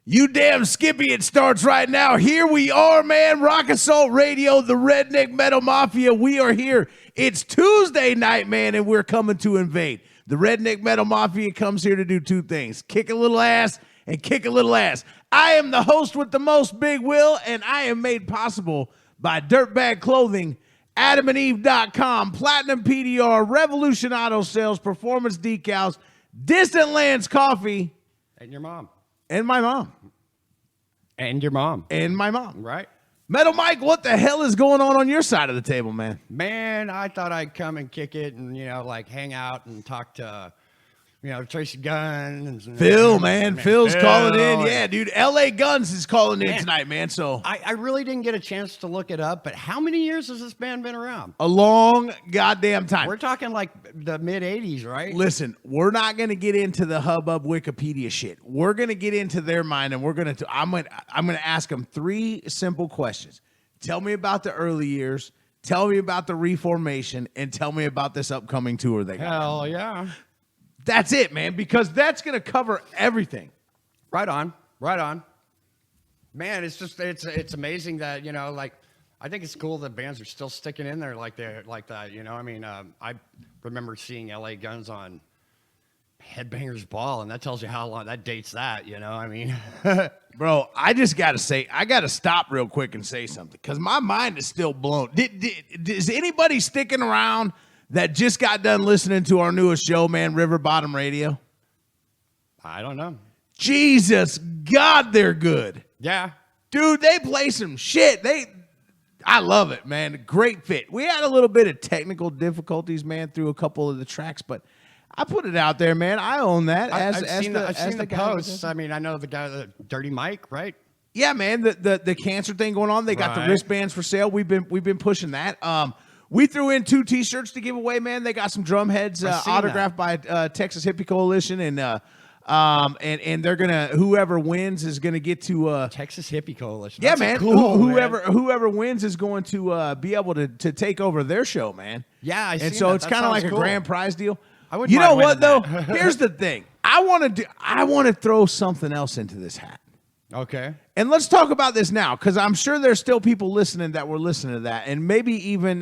You damn Skippy, it starts right now. Here we are, man. Rock Assault Radio, the Redneck Metal Mafia. We are here. It's Tuesday night, man, and we're coming to invade. The Redneck Metal Mafia comes here to do two things: kick a little ass and kick a little ass. I am the host with the most, Big Will, and I am made possible by Dirtbag Clothing, AdamandEve.com, Platinum PDR, Revolution Auto Sales, Performance Decals, Distant Lands Coffee, and your mom. And my mom. And your mom. And my mom. Right. Metal Mike, what the hell is going on your side of the table, man? Man, I thought I'd come and kick it and, like hang out and talk to, Tracy Guns. And, Phil, man. Phil's calling in. Yeah, dude. LA Guns is calling in tonight, man. So I really didn't get a chance to look it up, but how many years has this band been around? A long goddamn time. We're talking like the mid-'80s, right? Listen, we're not going to get into the hubbub Wikipedia shit. We're going to get into their mind, and we're going to. I'm going to ask them three simple questions. Tell me about the early years. Tell me about the Reformation, and tell me about this upcoming tour they got. Hell yeah. That's it, man, because that's going to cover everything. Right on. Man, it's amazing that, I think it's cool that bands are still sticking in there like that, I remember seeing LA Guns on Headbangers Ball, and that tells you how long that dates that, Bro, I just got to say, I got to stop real quick and say something because my mind is still blown. Is anybody sticking around that just got done listening to our newest show, man, River Bottom Radio? I don't know. Jesus, God, they're good. Yeah. Dude, they play some shit. I love it, man. Great fit. We had a little bit of technical difficulties, man, through a couple of the tracks, but I put it out there, man. I own that. I've seen the posts. I know the guy, the Dirty Mike, right? Yeah, man. The cancer thing going on. They got the wristbands for sale. We've been pushing that. We threw in 2 T-shirts to give away, man. They got some drum heads autographed by Texas Hippie Coalition, and they're gonna, whoever wins is gonna get to Texas Hippie Coalition. Yeah, That's man. Cool, whoever wins is going to be able to take over their show, man. Yeah, I see. And so that. it's That kind of like cool. a grand prize deal. I wouldn't You know mind what though? winning that. Here's the thing. I want to throw something else into this hat. Okay. And let's talk about this now, because I'm sure there's still people listening that were listening to that, and maybe even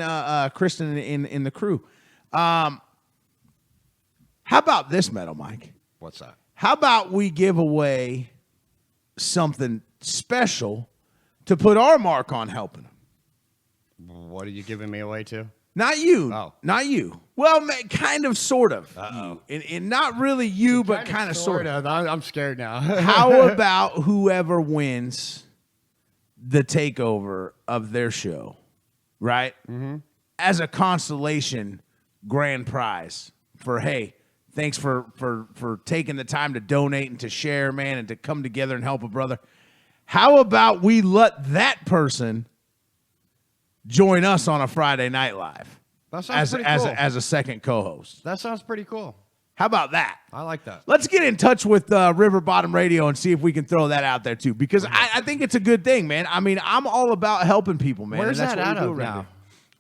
Kristen in the crew. How about this, Metal Mike? What's that? How about we give away something special to put our mark on helping them? What are you giving me away to? Not you. Oh. Not you. Well, kind of, sort of. Uh-oh. And not really you, but kind of, sort of. I'm scared now. How about whoever wins the takeover of their show, right? Mm-hmm. As a consolation grand prize for, hey, thanks for taking the time to donate and to share, man, and to come together and help a brother. How about we let that person join us on a Friday Night Live? That sounds pretty cool. As a second co-host. That sounds pretty cool. How about that? I like that. Let's get in touch with River Bottom Radio and see if we can throw that out there too, because I think it's a good thing, man. I mean, I'm all about helping people, man. Where's and that's that what we out do of around now? here.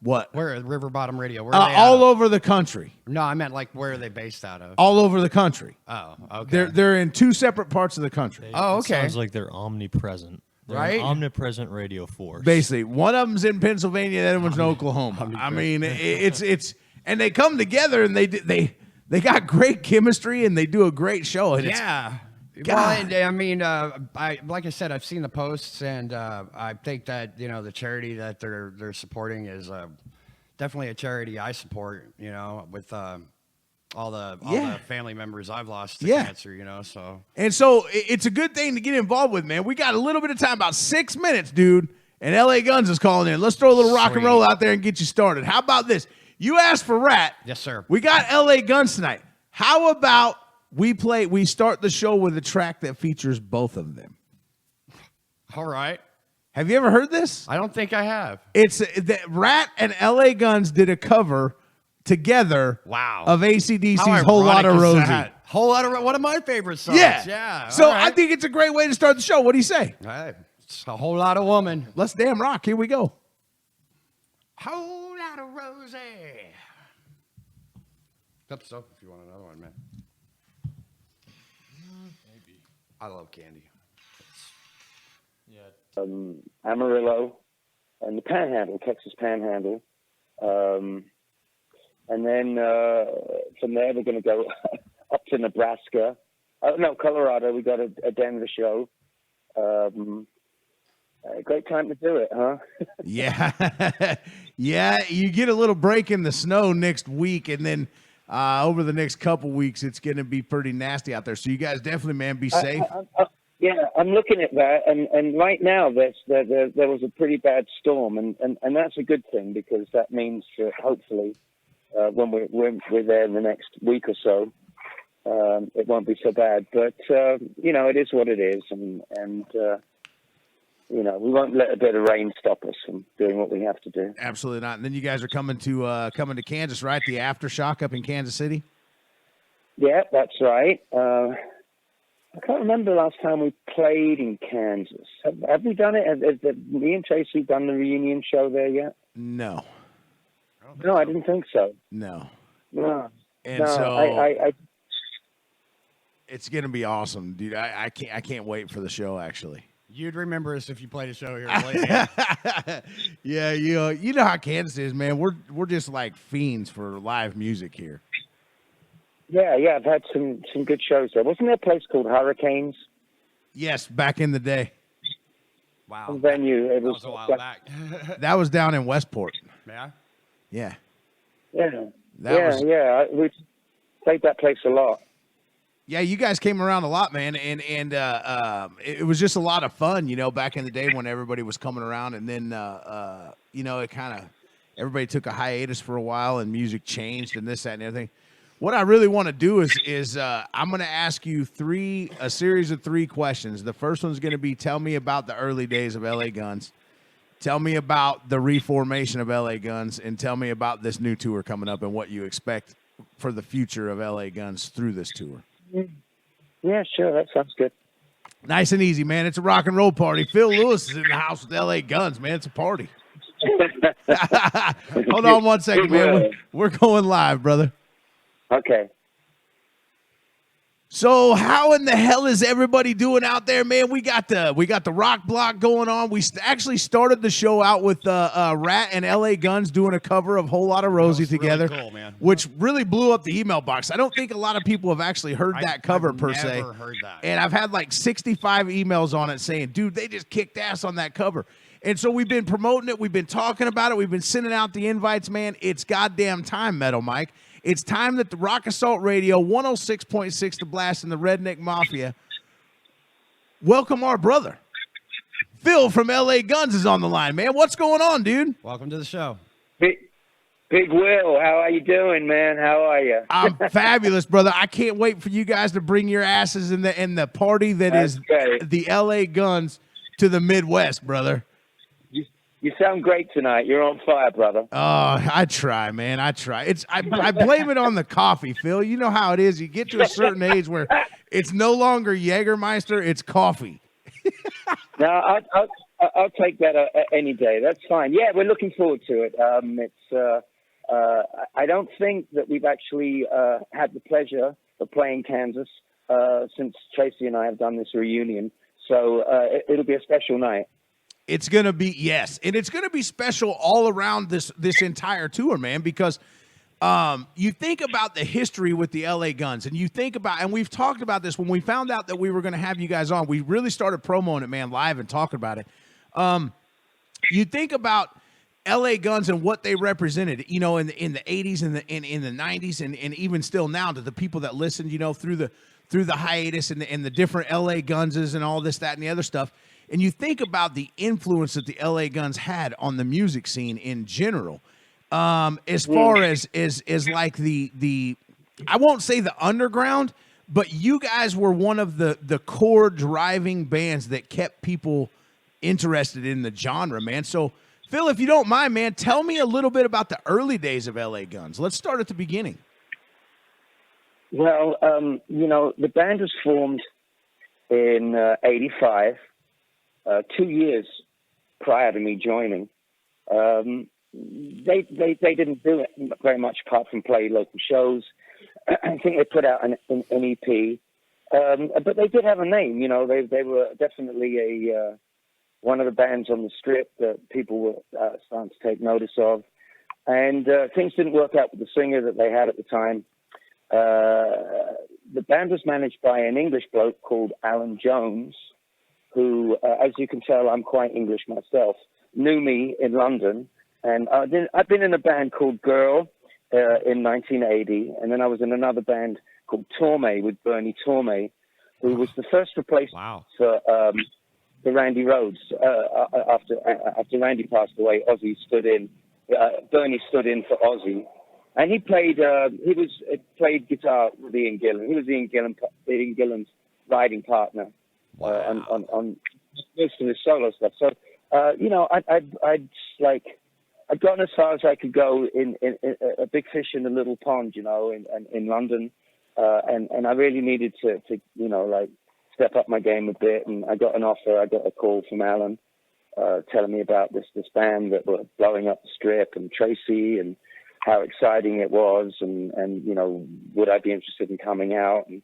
What? Where at River Bottom Radio? Where are they all out of? over the country. No, I meant like where are they based out of? All over the country. Oh, okay. They're in 2 separate parts of the country. Oh, okay. Sounds like they're omnipresent. They're Right? an omnipresent radio force. Basically, one of them's in Pennsylvania, the other one's in Oklahoma. I mean, it's and they come together and they got great chemistry and they do a great show. And Yeah. God. Well, and, I mean, like I said, I've seen the posts, and I think that the charity that they're supporting is definitely a charity I support. With all the family members I've lost to cancer. So it's a good thing to get involved with, man. We got a little bit of time, about 6 minutes, dude. And LA Guns is calling in. Let's throw a little rock and Sweet. roll out there and get you started. How about this? You asked for Rat. Yes, sir. We got LA Guns tonight. How about we start the show with a track that features both of them? All right. Have you ever heard this? I don't think I have. It's Rat and LA Guns did a cover together Wow. of AC/DC's How Whole Lot of ironic is Rosie. that? Whole Lot of one of my favorite songs. Yeah. So all right. I think it's a great way to start the show. What do you say? All right. It's a whole lot of woman. Let's damn rock. Here we go. Whole lot of Rosie. Got the if you want another one, man. Maybe. I love candy. Amarillo, and the Panhandle, Texas Panhandle. And then from there, we're going to go up to Nebraska. No, Colorado. We got a Denver show. A great time to do it, huh? Yeah. Yeah, you get a little break in the snow next week, and then over the next couple weeks, it's going to be pretty nasty out there. So you guys definitely, man, be safe. Yeah, I'm looking at that, and right now there was a pretty bad storm, and that's a good thing, because that means that hopefully when we're there in the next week or so, it won't be so bad. But it is what it is, and we won't let a bit of rain stop us from doing what we have to do. Absolutely not. And then you guys are coming to Kansas, right? The Aftershock up in Kansas City. Yeah, that's right. I can't remember the last time we played in Kansas. Have we done it? Have me and Tracy done the reunion show there yet? No. No, I didn't think so. No. No. And no, so I it's gonna be awesome, dude. I can't wait for the show. Actually, You'd remember us if you played a show here lately. yeah, you know how Kansas is, man. We're just like fiends for live music here. Yeah, I've had some good shows there. Wasn't there a place called Hurricanes? Yes, back in the day. Wow. Venue. It That was was a while back. That was down in Westport. Yeah. Yeah. Yeah. We played that place a lot. Yeah, you guys came around a lot, man, and it was just a lot of fun, back in the day when everybody was coming around, and then it kind of everybody took a hiatus for a while, and music changed, and this, that, and everything. What I really want to do is I'm going to ask you a series of 3 questions. The first one's going to be, tell me about the early days of LA Guns. Tell me about the reformation of LA Guns, and tell me about this new tour coming up and what you expect for the future of LA Guns through this tour. Yeah, sure. That sounds good. Nice and easy, man. It's a rock and roll party. Phil Lewis is in the house with LA Guns, man. It's a party. Hold on one second, man. We're going live, brother. Okay. So how in the hell is everybody doing out there, man? We got the rock block going on. We actually started the show out with Rat and LA Guns doing a cover of Whole Lotta Rosie together, really cool, man. which really blew up the email box. I don't think a lot of people have actually heard that cover I've per se. never heard that. And I've had like 65 emails on it saying, dude, they just kicked ass on that cover. And so we've been promoting it. We've been talking about it. We've been sending out the invites, man. It's goddamn time, Metal Mike. It's time that the Rock Assault Radio 106.6 The Blast and the Redneck Mafia welcome our brother. Phil from LA Guns is on the line, man. What's going on, dude? Welcome to the show. Big Will, how are you doing, man? How are you? I'm fabulous, brother. I can't wait for you guys to bring your asses in the party That's great. the LA Guns to the Midwest, brother. You sound great tonight. You're on fire, brother. Oh, I try, man. I try. I blame it on the coffee, Phil. You know how it is. You get to a certain age where it's no longer Jägermeister, it's coffee. No, I'll take that any day. That's fine. Yeah, we're looking forward to it. I don't think that we've actually had the pleasure of playing Kansas since Tracy and I have done this reunion. So it'll be a special night. It's going to be, yes. And it's going to be special all around this entire tour, man, because you think about the history with the LA Guns, and you think about, and we've talked about this when we found out that we were going to have you guys on. We really started promoting it, man, live and talking about it. You think about LA Guns and what they represented, in the 80s and in the 90s and even still now to the people that listened, through the hiatus and the different LA Gunses and all this, that, and the other stuff. And you think about the influence that the LA Guns had on the music scene in general, as far as like the I won't say the underground, but you guys were one of the core driving bands that kept people interested in the genre, man. So, Phil, if you don't mind, man, tell me a little bit about the early days of LA Guns. Let's start at the beginning. Well, the band was formed in '85. 2 years prior to me joining. They didn't do it very much apart from play local shows. I think they put out an EP, but they did have a name. They were definitely one of the bands on the Strip that people were starting to take notice of. And things didn't work out with the singer that they had at the time. The band was managed by an English bloke called Alan Jones, who, as you can tell, I'm quite English myself, knew me in London. And I've been in a band called Girl in 1980, and then I was in another band called Torme with Bernie Torme, who was the first replacement for Randy Rhoads. After Randy passed away, Ozzy stood in. Bernie stood in for Ozzy, and he played guitar with Ian Gillan. He was Ian Gillan's riding partner on most of his solo stuff. So I'd gotten as far as I could go in a big fish in a little pond, in London, and I really needed to step up my game a bit. And I got an offer. I got a call from Alan telling me about this band that were blowing up the Strip, and Tracy, and how exciting it was, and would I be interested in coming out? And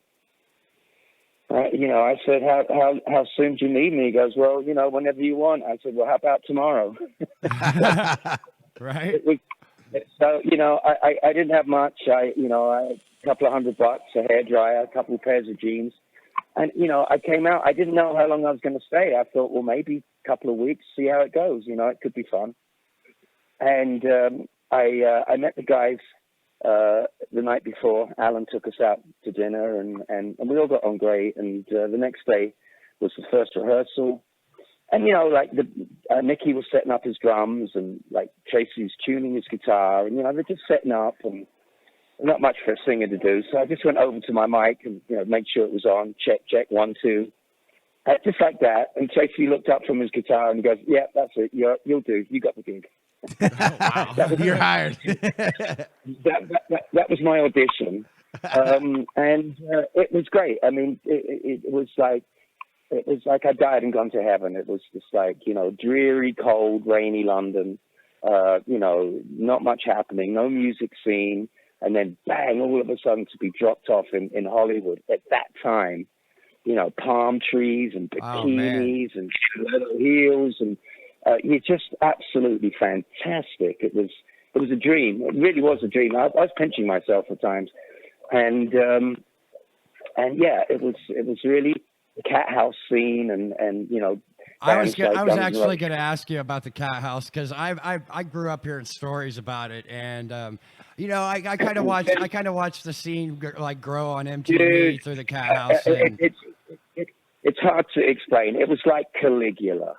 I said, how soon do you need me? He goes, well, whenever you want. I said, well, how about tomorrow? Right. So, I didn't have much. I had a couple of $100, a hairdryer, a couple of pairs of jeans. And, I came out. I didn't know how long I was going to stay. I thought, well, maybe a couple of weeks, see how it goes. It could be fun. And I met the guys the night before. Alan took us out to dinner, and we all got on great. And the next day was the first rehearsal. And, Nicky was setting up his drums, and, Tracy's tuning his guitar. And, they're just setting up, and not much for a singer to do. So I just went over to my mic and, made sure it was on. Check, 1, 2. Just like that. And Tracy looked up from his guitar and he goes, yeah, that's it. You'll do. You got the gig. You're hired. that was my audition. And it was great. I mean, it was like I died and gone to heaven. It was just dreary, cold, rainy London. Not much happening, no music scene. And then bang, all of a sudden to be dropped off in Hollywood at that time, palm trees and bikinis and stiletto heels, and it's just absolutely fantastic. It was a dream. It really was a dream. I was pinching myself at times, and yeah, it was really the Cat House scene, and I was actually going to ask you about the Cat House, because I grew up hearing stories about it, and I kind of watched the scene grow on MTV through the Cat House. And it's hard to explain. It was like Caligula.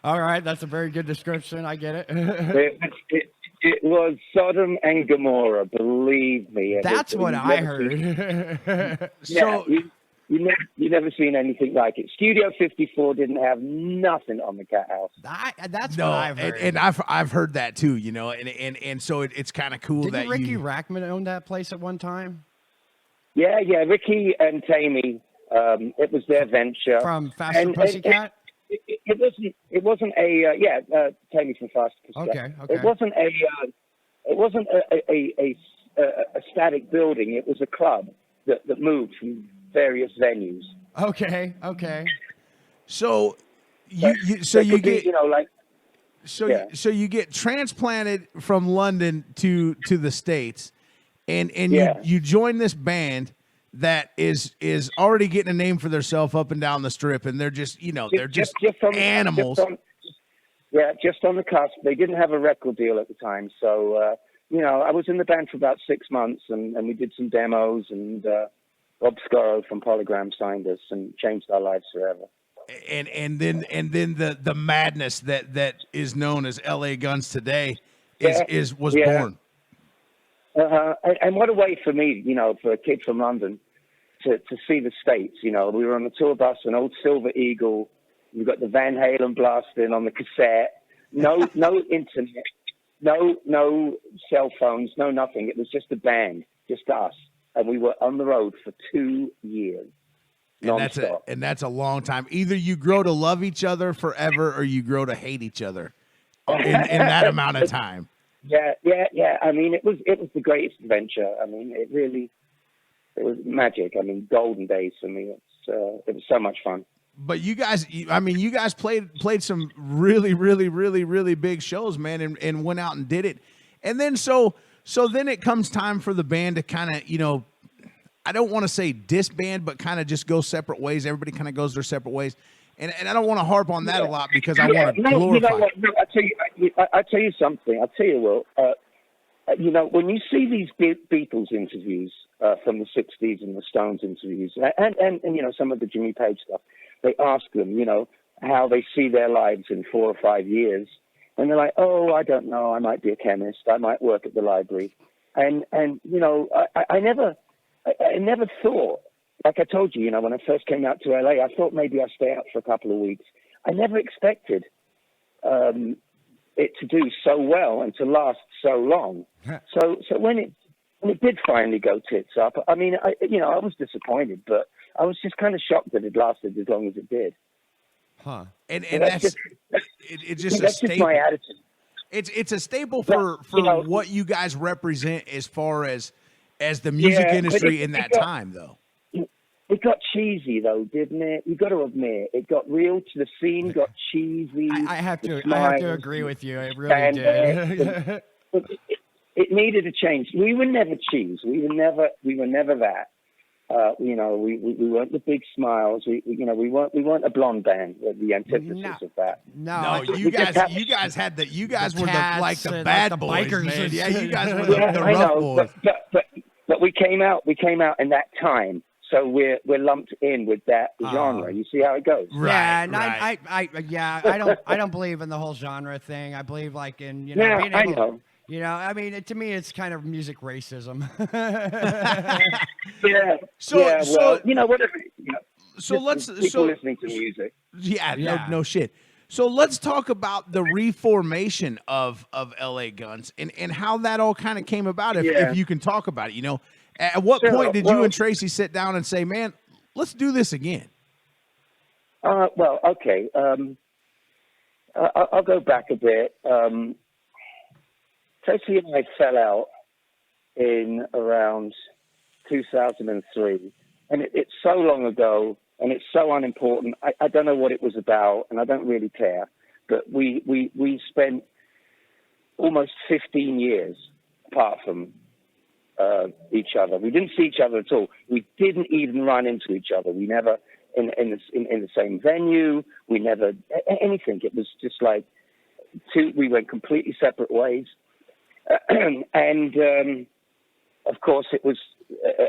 All right, that's a very good description. I get it. It was Sodom and Gomorrah. Believe me. That's what I heard. So. You never seen anything like it. Studio 54 didn't have nothing on the Cat House. That's what I've heard. And I've heard that too, and so it's kind of cool. Didn't Ricky Rackman own that place at one time? Yeah, Ricky and Tammy. It was their venture from Faster Pussycat. It wasn't a Tammy from Faster Pussycat. Okay. It wasn't a static building. It was a club that moved from various venues. Okay. So you get transplanted from London to the States, and you join this band that is already getting a name for themselves up and down the Strip, and they're just animals. Just on the cusp. They didn't have a record deal at the time, so I was in the band for about 6 months, and we did some demos, and Bob Scorrow from Polygram signed us and changed our lives forever. And then the madness that is known as LA Guns today was born. And what a way for me, for a kid from London to see the States. We were on the tour bus, an old Silver Eagle. We've got the Van Halen blasting on the cassette. No internet, no cell phones, no nothing. It was just a band, just us. And we were on the road for 2 years. And that's a long time. Either you grow to love each other forever, or you grow to hate each other in that amount of time. Yeah. I mean, it was the greatest adventure. I mean, it really, magic. I mean, golden days for me. It was so much fun. But you guys played some really, really, really, really big shows, man, and went out and did it. And then so then it comes time for the band to kind of, I don't want to say disband, but kind of just go separate ways. Everybody kind of goes their separate ways. And I don't want to harp on that a lot because I want to glorify. You know what? No, I tell you something. I'll tell you, Will. When you see these Beatles interviews from the '60s and the Stones interviews, and some of the Jimmy Page stuff, they ask them, how they see their lives in 4 or 5 years, and they're like, "Oh, I don't know. I might be a chemist. I might work at the library." And I never thought. Like I told you, when I first came out to LA, I thought maybe I'd stay out for a couple of weeks. I never expected it to do so well and to last so long. So when it did finally go tits up, I mean, I was disappointed, but I was just kind of shocked that it lasted as long as it did. Huh? And that's just my attitude. It's a staple for what you guys represent as far as the music industry in that time, though. It got cheesy, though, didn't it? You got to admit, it got real. The scene got cheesy. I have to agree with you. It really did. It needed a change. We were never cheese. We were never that. We weren't the big smiles. We weren't a blonde band. The antithesis of that. No, you guys were the bad boys, bikers, man. Yeah, you guys were the I rough know, boys. But we came out in that time. So we're lumped in with that genre. You see how it goes? Right, I don't believe in the whole genre thing. I believe in being able. I know. I mean, to me, it's kind of music racism. Yeah. So whatever. So let's people listening to music. Yeah. No shit. So let's talk about the reformation of LA Guns and how that all kind of came about. If you can talk about it, At what point did you and Tracy sit down and say, "Man, let's do this again"? Well, okay. I'll go back a bit. Tracy and I fell out in around 2003, and it's so long ago, and it's so unimportant. I don't know what it was about, and I don't really care. But we spent almost 15 years apart from each other. We didn't see each other at all. We didn't even run into each other. We never in the same venue. We never anything. It was just like we went completely separate ways. And of course, it was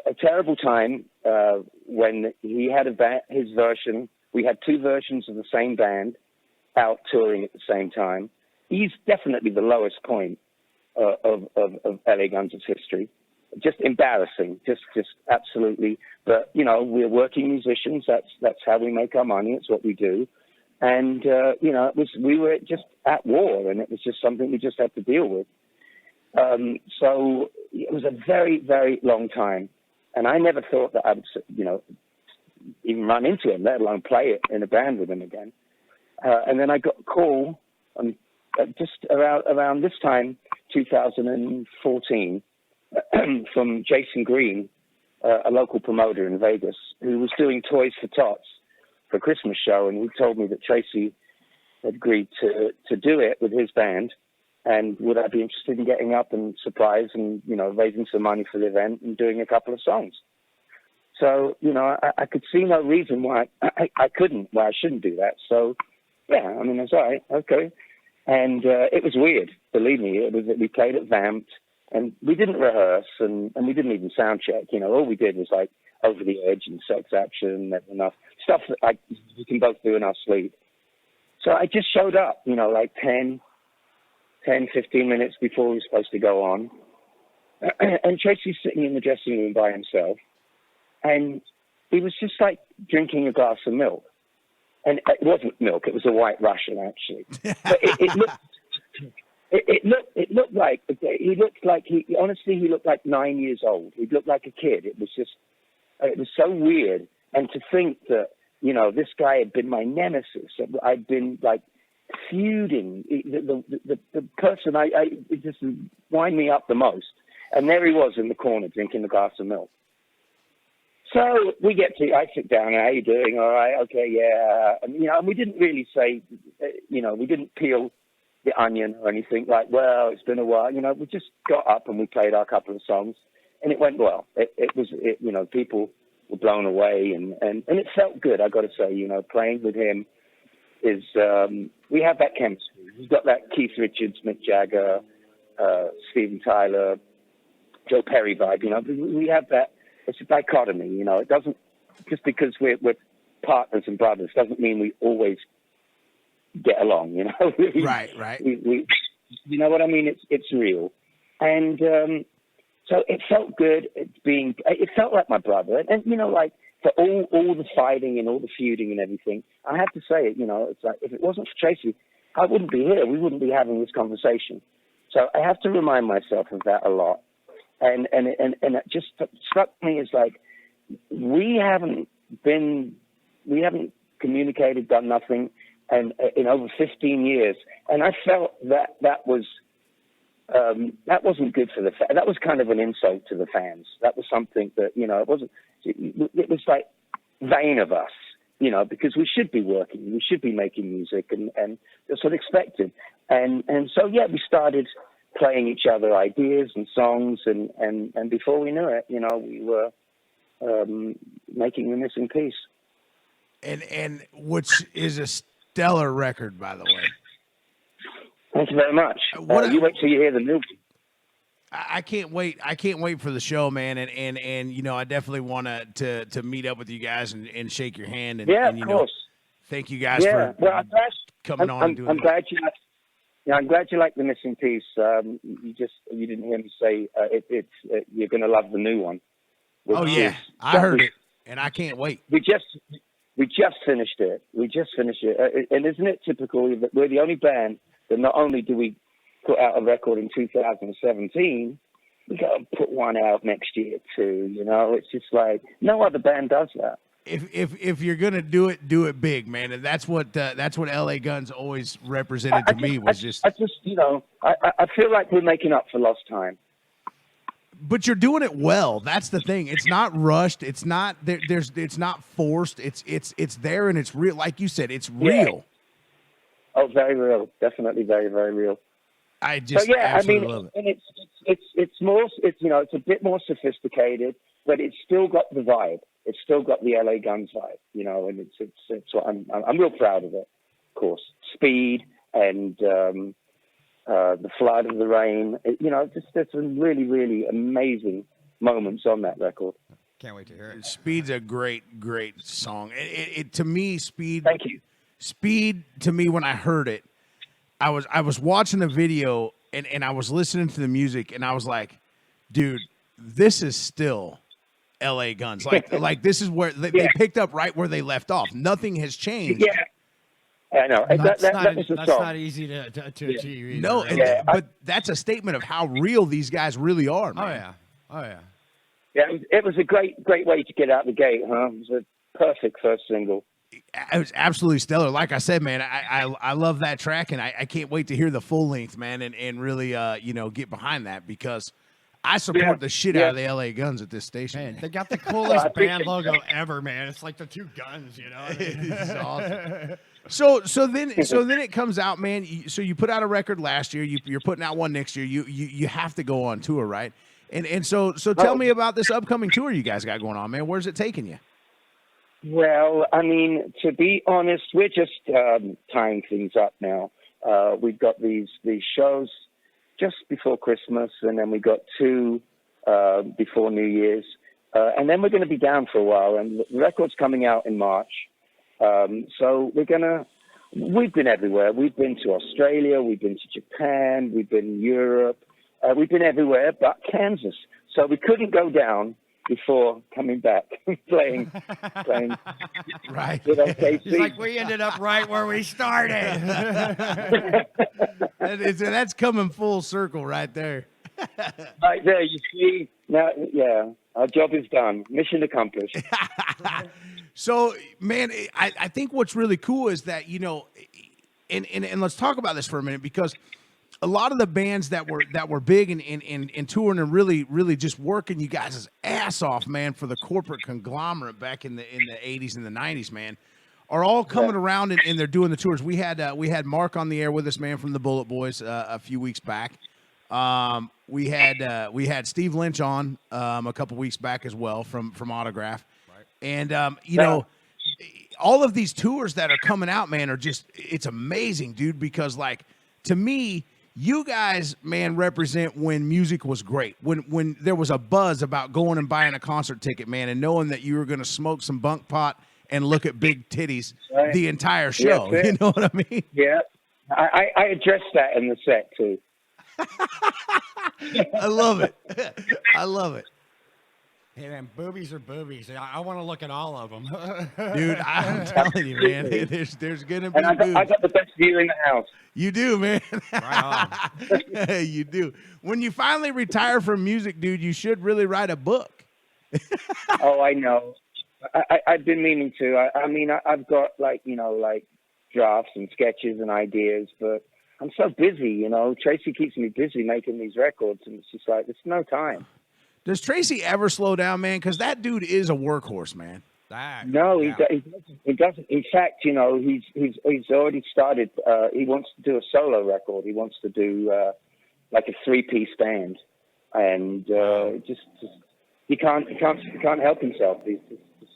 a terrible time when he had his version. We had two versions of the same band out touring at the same time. He's definitely the lowest point of LA Guns' history. Just embarrassing, just absolutely. But we're working musicians. That's how we make our money. It's what we do. And we were just at war, and it was just something we just had to deal with. So it was a very, very long time, and I never thought that I would, even run into him, let alone play it in a band with him again. And then I got a call just around this time, 2014. From Jason Green, a local promoter in Vegas, who was doing Toys for Tots for a Christmas show, and he told me that Tracy had agreed to do it with his band, and would I be interested in getting up and surprise and raising some money for the event and doing a couple of songs. So I could see no reason why I shouldn't do that. So yeah, I mean, that's all right, okay. And it was weird, believe me. We played at Vamped. And we didn't rehearse, and we didn't even sound check. All we did was like Over the Edge and Sex Action and enough stuff that we can both do in our sleep. So I just showed up, like 10, 15 minutes before we were supposed to go on. And Tracy's sitting in the dressing room by himself. And he was just like drinking a glass of milk. And it wasn't milk, it was a White Russian, actually. But it looked... It looked like he looked like 9 years old. He looked like a kid. It was so weird. And to think that, this guy had been my nemesis. I'd been like feuding. The person it just wind me up the most. And there he was in the corner drinking a glass of milk. So I sit down, how you doing? All right, okay, yeah. And, and we didn't really say, we didn't peel the onion or anything like, well, it's been a while. We just got up and we played our couple of songs, and it went well. People were blown away, and it felt good, I got to say. Playing with him is, we have that chemistry. We've got that Keith Richards, Mick Jagger, Steven Tyler, Joe Perry vibe. We have that. It's a dichotomy. It doesn't, just because we're partners and brothers doesn't mean we always get along. Right. We you know what I mean? It's real, and so it felt good. It felt like my brother, and like for all the fighting and all the feuding and everything, I have to say it. It's like, if it wasn't for Tracy, I wouldn't be here. We wouldn't be having this conversation. So I have to remind myself of that a lot. And it just struck me as like, we haven't communicated, done nothing, and in over 15 years. And I felt that wasn't good for the fans. That was kind of an insult to the fans. That was something that, it wasn't, it was like vain of us, because we should be working, we should be making music, and that's what expected. And so, yeah, we started playing each other ideas and songs, and before we knew it, we were making The Missing Piece. And which is a stellar record, by the way. Thank you very much. You wait till you hear the new one. I can't wait. I can't wait for the show, man. And I definitely want to meet up with you guys and shake your hand. And, yeah, of course. Thank you guys for coming on and doing I'm glad you like. Yeah, I'm glad you like The Missing Piece. You didn't hear me say you're going to love the new one. Oh yeah, I heard it, and I can't wait. We just finished it. And isn't it typical that we're the only band that not only do we put out a record in 2017, we got to put one out next year too. It's just like no other band does that. If you're gonna do it big, man, and that's what LA Guns always represented to me. I feel like we're making up for lost time. But you're doing it well. That's the thing. It's not rushed. It's not it's not forced. It's there and it's real. Like you said, it's real. Oh, very real. Definitely very, very real. I just absolutely love it. And it's more. It's a bit more sophisticated, but it's still got the vibe. It's still got the LA Guns vibe, and it's what I'm real proud of it. Of course, Speed and the Flood of the Rain. There's some really, really amazing moments on that record. Can't wait to hear it. Speed's a great song. It to me, Speed. Thank you. Speed to me, when I heard it, I was watching the video and I was listening to the music and I was like, dude, this is still LA Guns. Like this is where they picked up right where they left off. Nothing has changed. Yeah, I know. That's not easy to achieve either. No, right? but that's a statement of how real these guys really are, man. Oh yeah. Yeah, it was a great way to get out the gate, huh? It was a perfect first single. It was absolutely stellar. Like I said, man, I love that track, and I can't wait to hear the full length, man, and really get behind that, because I support the shit out of the LA Guns at this station. Man, they got the coolest band logo ever, man. It's like the two guns, It's awesome. So then it comes out, man. So you put out a record last year. You're putting out one next year. You have to go on tour, right? And so tell me about this upcoming tour you guys got going on, man. Where's it taking you? Well, I mean, to be honest, we're just tying things up now. We've got these shows just before Christmas, and then we got two before New Year's, and then we're going to be down for a while. And the record's coming out in March, so we've been everywhere. We've been to Australia, we've been to Japan, we've been in Europe, we've been everywhere but Kansas. So we couldn't go down before coming back playing right. It's like we ended up right where we started. That's coming full circle right there. Right there, you see. Now, yeah, our job is done. Mission accomplished. So, man, I think what's really cool is that, and let's talk about this for a minute, because a lot of the bands that were big and touring and really just working you guys' ass off, man, for the corporate conglomerate back in the 80s and the 90s, man, are all coming around and they're doing the tours. We had Mark on the air with us, man, from the Bullet Boys a few weeks back. We had Steve Lynch on a couple weeks back as well from Autograph, right. And you know, all of these tours that are coming out, man, are just, it's amazing, dude, because like, to me, you guys, man, represent when music was great, when there was a buzz about going and buying a concert ticket, man, and knowing that you were going to smoke some bunk pot and look at big titties the entire show. Yeah, you know what I mean? Yeah. I addressed that in the set too. I love it. I love it. Hey, man, boobies are boobies. I want to look at all of them. Dude, I'm telling you, man, there's going to be boobs. I got the best view in the house. You do, man. Right on. You do. When you finally retire from music, dude, you should really write a book. Oh, I know. I've been meaning to. I mean, I've got like drafts and sketches and ideas, but I'm so busy, you know. Tracy keeps me busy making these records, and it's just like, there's no time. Does Tracy ever slow down, man? Because that dude is a workhorse, man. No, he doesn't. In fact, you know, he's already started. He wants to do a solo record. He wants to do like a 3-piece band, and just he can't help himself. He's just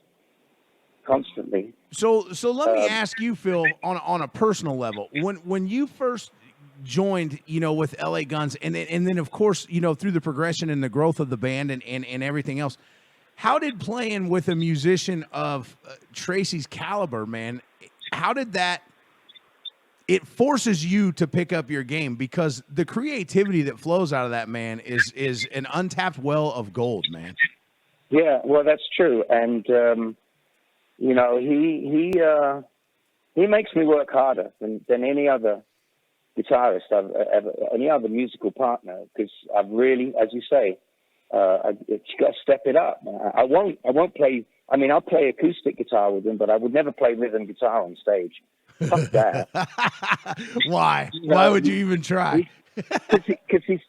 constantly. So let me ask you, Phil, on a personal level, when you first joined, you know, with LA Guns, and then of course, you know, through the progression and the growth of the band and everything else, how did playing with a musician of Tracy's caliber, man, how did that, it forces you to pick up your game, because the creativity that flows out of that man is an untapped well of gold, man. Yeah, well, that's true. And you know, he makes me work harder than any other guitarist I've ever, any other musical partner, because I've really, as you say, you got to step it up. I won't play. I mean, I'll play acoustic guitar with him, but I would never play rhythm guitar on stage. Fuck that. Why? Why would you even try? Because he's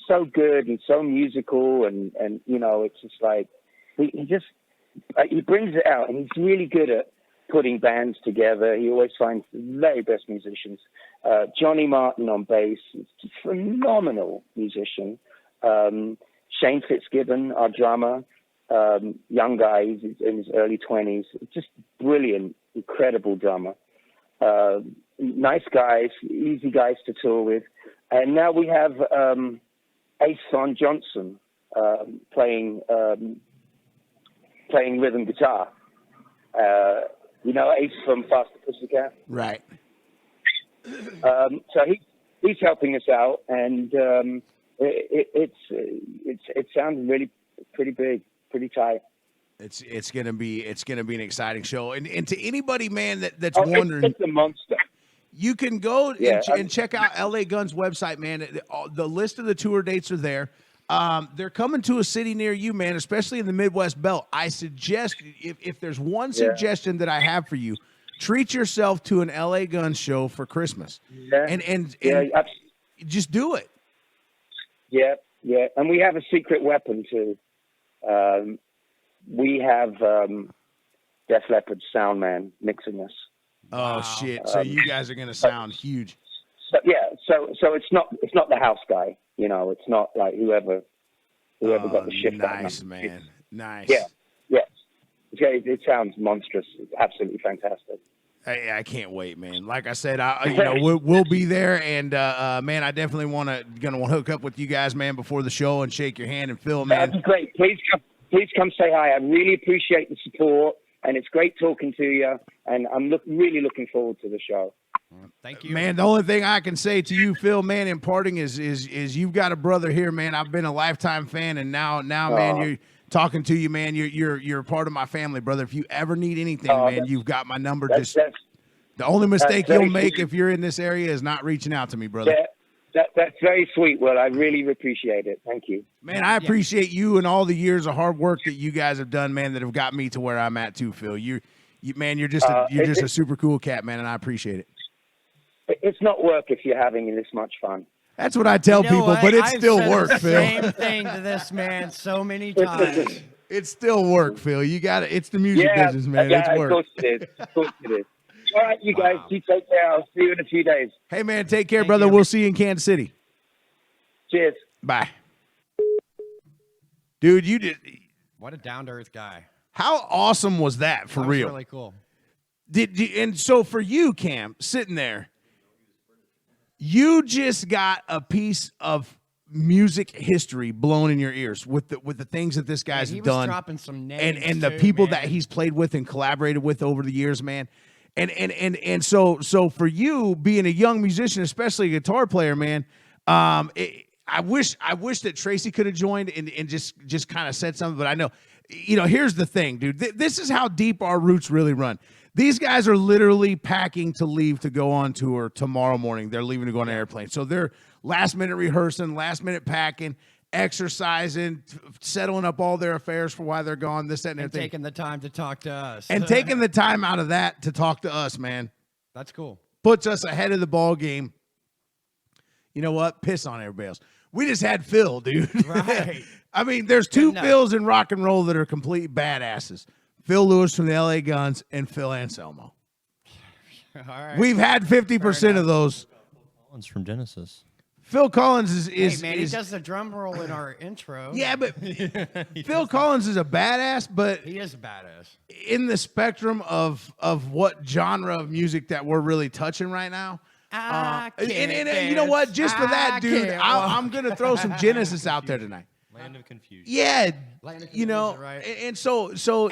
so good and so musical, and you know, it's just like he brings it out, and he's really good at putting bands together. He always finds the very best musicians. Johnny Martin on bass, a phenomenal musician. Shane Fitzgibbon, our drummer, young guy, he's in his early 20s, just brilliant, incredible drummer. Nice guys, easy guys to tour with. And now we have Ace Von Johnson playing rhythm guitar. You know Ace from Faster Pussycat? Right. So he's helping us out, and it sounds really pretty big, pretty tight. It's gonna be an exciting show, and to anybody, man, that's wondering, it's a monster. You can go and check out LA Guns website, man. The list of the tour dates are there. They're coming to a city near you, man, especially in the Midwest Belt. I suggest, if there's one suggestion that I have for you, treat yourself to an LA Guns show for Christmas. Yeah. And just do it. Yeah, yeah. And we have a secret weapon too. We have Def Leppard sound man mixing us. Oh shit! So you guys are gonna sound huge. So, yeah, so it's not the house guy, you know. It's not like whoever got the shift. Nice, man. Nice. Yeah. It sounds monstrous. It's absolutely fantastic. I can't wait, man. Like I said, we'll be there, and man, I definitely gonna hook up with you guys, man, before the show and shake your hand. And Phil, man, that'd be great. Please come say hi. I really appreciate the support, and it's great talking to you. And I'm really looking forward to the show. Thank you, man. The only thing I can say to you, Phil, man, in parting is you've got a brother here, man. I've been a lifetime fan, and now, man, you're talking to you, man. You're part of my family, brother. If you ever need anything, man, you've got my number. The only mistake you'll make if you're in this area is not reaching out to me, brother. That's very sweet. Well, I really appreciate it. Thank you, man. I appreciate you and all the years of hard work that you guys have done, man, that have got me to where I'm at too, Phil. You're just a super cool cat, man, and I appreciate it. it's not work if you're having this much fun. That's what I tell people, but it's I've still said work, the Phil. same thing to this man so many times. It's still work, Phil. You got it. It's the music business, man. Yeah, It's work. Of course it is. Of course it is. All right, you guys, you take care. I'll see you in a few days. Hey, man, take care, brother. We'll see you in Kansas City. Cheers. Bye. Dude, you did. What a down-to-earth guy. How awesome was that for That was real? really cool. And so for you, Cam, sitting there, you just got a piece of music history blown in your ears with the things that this guy's he was done, dropping some names and the too, people man. that he's played with and collaborated with over the years, man. And so for you being a young musician, especially a guitar player, man, I wish that Tracy could have joined and just kind of said something, but I know, here's the thing, dude. This is how deep our roots really run. These guys are literally packing to leave to go on tour tomorrow morning. They're leaving to go on an airplane. So they're last minute rehearsing, last minute packing, exercising, settling up all their affairs for why they're gone, this, that, and everything. Taking the time to talk to us. And taking the time out of that to talk to us, man. That's cool. Puts us ahead of the ball game. You know what? Piss on everybody else. We just had Phil, dude. Right. I mean, there's two enough. Phils in rock and roll that are complete badasses. Phil Lewis from the LA Guns and Phil Anselmo. All right. We've had 50% of those. Collins from Genesis. Phil Collins is Hey, man, he does the drum roll in our intro. yeah, but Phil Collins is a badass, but He is a badass. in the spectrum of what genre of music that we're really touching right now. I And can't you know what? dance. Just for that, I dude, can't I'm going to throw some Genesis out there tonight. Land of Confusion. Yeah, Land of you know, Confusion, right. and so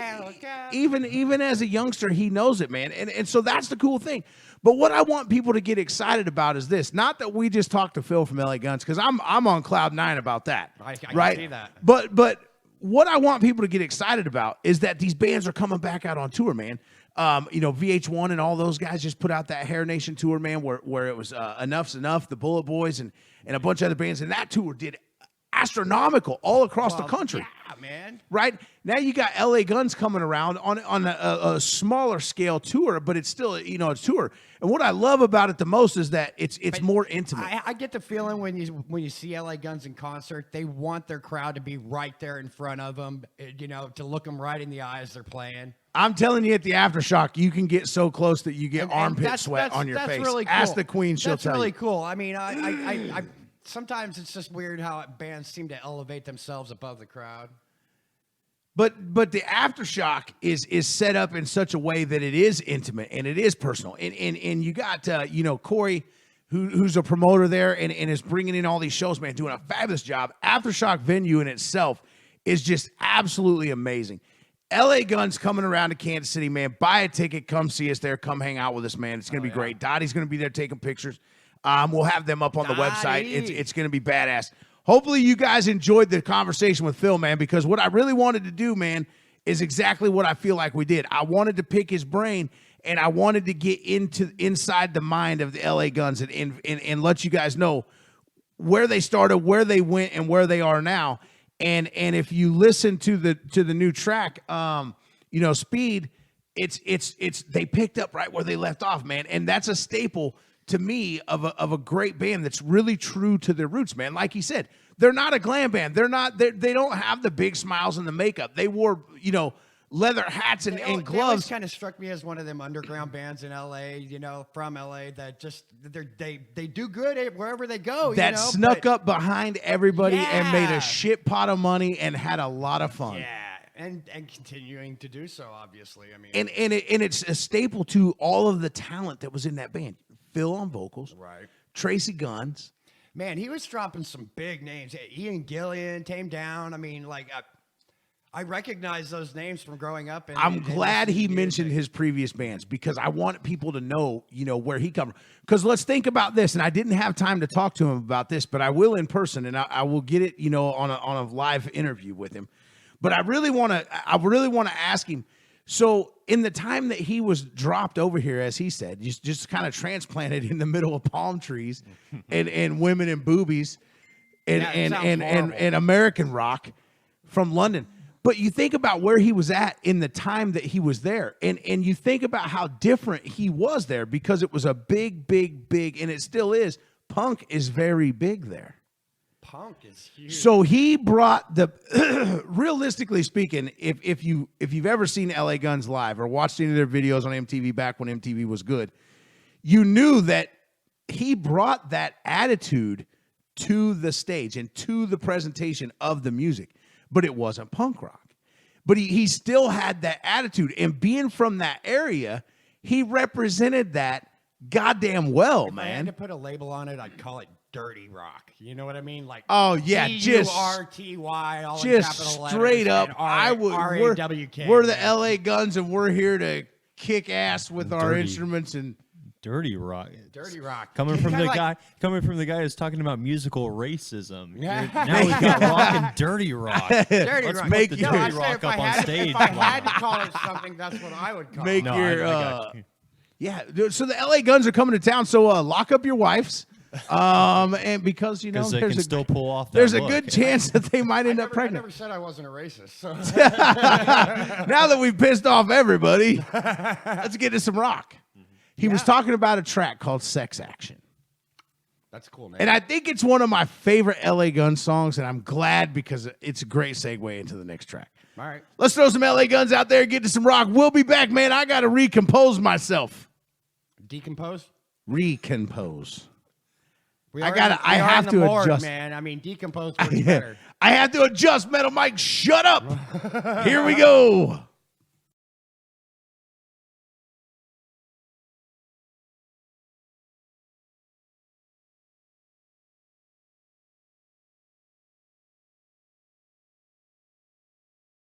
even as a youngster, he knows it, man, and so that's the cool thing. But what I want people to get excited about is this: not that we just talked to Phil from LA Guns, because I'm on cloud 9 about that, I can right? see that. But what I want people to get excited about is that these bands are coming back out on tour, man. VH1 and all those guys just put out that Hair Nation tour, man, where it was Enough's Enough, the Bullet Boys, and a bunch of other bands, and that tour did astronomical all across the country. Yeah, man. Right now, you got LA Guns coming around on a smaller scale tour, but it's still it's tour. And what I love about it the most is that it's more intimate. I get the feeling when you see LA Guns in concert, they want their crowd to be right there in front of them, to look them right in the eyes they're playing. I'm telling you, at the Aftershock, you can get so close that you get armpit sweat on your face. Really cool. Ask the Queen; she'll tell you. That's really cool. I mean, I sometimes it's just weird how bands seem to elevate themselves above the crowd. But the Aftershock is set up in such a way that it is intimate and it is personal. And you got Corey, who's a promoter there and is bringing in all these shows, man, doing a fabulous job. Aftershock venue in itself is just absolutely amazing. LA Guns coming around to Kansas City, man. Buy a ticket, come see us there, come hang out with us, man. It's gonna be great. Dottie's gonna be there taking pictures. We'll have them up on the website. It's gonna be badass. Hopefully you guys enjoyed the conversation with Phil, man, because what I really wanted to do, man, is exactly what I feel like we did. I wanted to pick his brain, and I wanted to get inside the mind of the LA Guns and let you guys know where they started, where they went, and where they are now. And if you listen to the new track, Speed, it's they picked up right where they left off, man, and that's a staple to me of a great band that's really true to their roots, man. Like he said, they're not a glam band. They don't have the big smiles and the makeup. They wore, leather hats and gloves. They always kind of struck me as one of them underground bands in LA, from LA that just they do good wherever they go. That snuck up behind everybody and made a shit pot of money and had a lot of fun. Yeah. And continuing to do so, obviously. I mean, and it's a staple to all of the talent that was in that band. Phil on vocals, right? Tracy Guns. Man, he was dropping some big names. Ian Gillian, Tame Down. I mean, I recognize those names from growing up. I'm glad he mentioned his previous bands because I want people to know, where he comes from. Because let's think about this, and I didn't have time to talk to him about this, but I will in person, and I will get it, on a live interview with him. But I really want to ask him. So in the time that he was dropped over here, as he said, just kind of transplanted in the middle of palm trees and women and boobies and American rock from London. But you think about where he was at in the time that he was there, and you think about how different he was there, because it was a big, and it still is. Punk is very big there. Punk is huge. So he brought the, realistically speaking, if you've ever seen LA Guns live or watched any of their videos on MTV back when MTV was good, you knew that he brought that attitude to the stage and to the presentation of the music, but it wasn't punk rock. But he still had that attitude, and being from that area, he represented that goddamn well, If I had man. to put a label on it, I'd call it dirty rock. You know what I mean? Like, Oh yeah, just D-U-R-T-Y, all in capital just letters, straight up. and I would. R-A-W-K, We're the man. LA Guns, and we're here to kick ass with our Dirty. instruments. And Dirty rock. Dirty rock. Coming from Kinda the like- guy who's talking about musical racism. Yeah. Now we've got rock and dirty rock. Dirty Let's rock. make put the your- No, dirty I say rock if I up on had- stage. If I had to call it something, that's what I would call make it. No, your. I got you. Yeah, dude, so the LA Guns are coming to town. So lock up your wives, and because you know Because they can still pull off that there's a look. good chance that they might end up I pregnant. never said I wasn't a racist. So. Now that we've pissed off everybody, let's get to some rock. He was talking about a track called Sex Action. That's cool, man. And I think it's one of my favorite LA Guns songs, and I'm glad because it's a great segue into the next track. All right. Let's throw some LA Guns out there and get to some rock. We'll be back, man. I got to recompose myself. Decompose? Recompose. We I are gotta- in- I we are have in the to morgue, adjust. man. I mean, decompose works better. I have to adjust, Metal Mike. Shut up. Here we go.